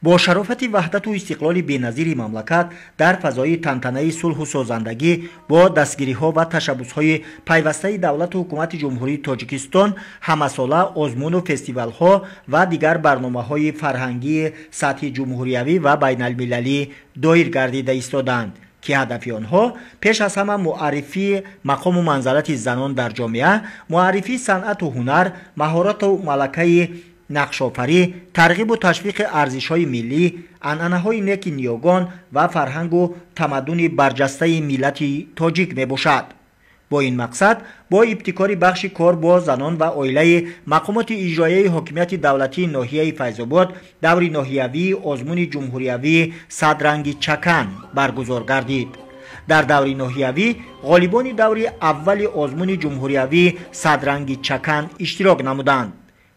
با شرافت وحدت و استقلال بی‌نظیر مملکت در فضای تنتنه صلح و سازندگی با دستگیری‌ها و تشبس‌های پیوسته دولت و حکومت جمهوری تاجیکستان همساله آزمون و فستیوال‌ها و دیگر برنامه‌های فرهنگی سطح جمهوریوی و بین‌المللی دایر گردیده ایستادند که هدف آنها پیش از همه معرفی مقام و منزلت زنان در جامعه، معرفی صنعت و هنر، مهارت و ملکه نقش‌آفری، ترغیب و تشویق ارزش‌های ملی، عنعنه‌های نیک نیاگان و فرهنگ و تمدن برجسته ملت تاجیک میباشد. با این مقصد با ابتکار بخش کار با زنان و عائله مقامات اجرایی حاکمیت دولتی ناحیه فیض‌آباد دور ناحیوی آزمون جمهوریوی صدرنگ چکن برگزار گردید. در دور ناحیوی غالبان دور اول آزمون جمهوریوی صدرنگ چکن اشتراک نمودند.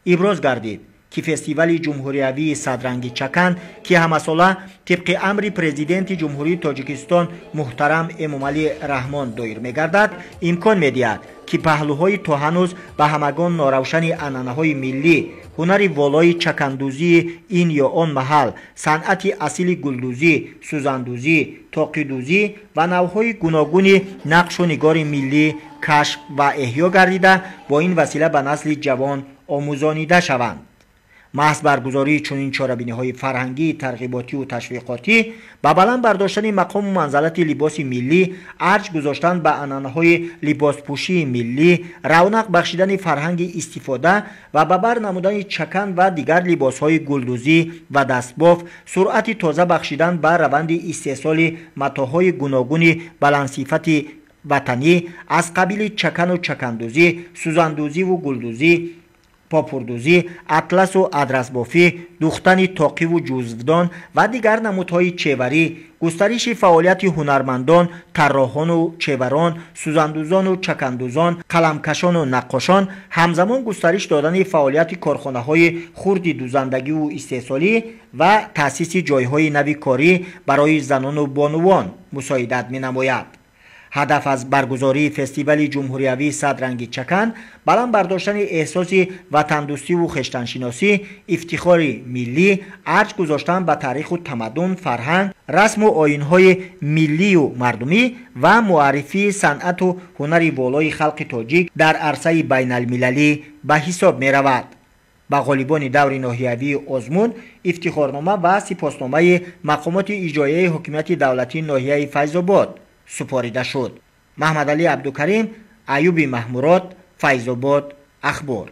ابراز گردید که فستیوال جمهوریوی صدرنگ چکن که همساله طبق امر پرزیدنت جمهوری تاجیکستان محترم امامعلی رحمان دایر می‌گردد، امکان می‌دهد که پهلوهای تا هنوز به همگان ناروشن عنعنه‌های ملی، هنر والای چکندوزی این یا آن محل، صنعت اصیل گلدوزی، سوزندوزی، تاقی‌دوزی و نوع‌های گوناگون نقش و نگار ملی کشف و احیا گردیده با این وسیله به نسل جوان آموزانیده شوند. محض برگزاری چنین چاره‌بینی‌های فرهنگی، ترغیباتی و تشویقاتی با بلند برداشتن مقام و منزلت لباس ملی، ارج گذاشتن به عنعنه‌های لباس پوشی ملی، رونق بخشیدن فرهنگ استفاده و به بر نمودن چکن و دیگر لباس‌های گلدوزی و دستباف، سرعت تازه بخشیدن به روند استحصال متاع‌های گوناگون بلندصفت وطنی از قبیل چکن و چکندوزی، سوزندوزی و گلدوزی، پاپوردوزی، اطلس و ادرس بافی، دوختن تاقی و جزودان و دیگر نمودهای چیوری، گسترش فعالیت هنرمندان، طراحان و چیوران، سوزندوزان و چکندوزان، قلمکشان و نقاشان، همزمان گسترش دادن فعالیت کارخانه‌های خرد دوزندگی و استحصالی و تأسیس جایهای نوی کاری برای زنان و بانوان مساعدت می‌نماید. هدف از برگزاری فستیوال جمهوریوی صدرنگ چکن بلند برداشتن احساس وطندوستی و خویشتن‌شناسی، افتخار ملی، ارج گذاشتن به تاریخ و تمدن، فرهنگ، رسم و آیین‌های ملی و مردمی و معرفی صنعت و هنر والای خلق تاجیک در عرصه بین‌المللی به حساب می‌رود. با غالبان دور ناحیوی آزمون افتخارنامه و سپاسنامه مقامات اجرایی حاکمیت دولتی ناحیه فیض‌آباد سپاریده شد. محمد علی عبدالکریم، ایوب محمورات، فیض‌آباد اخبار.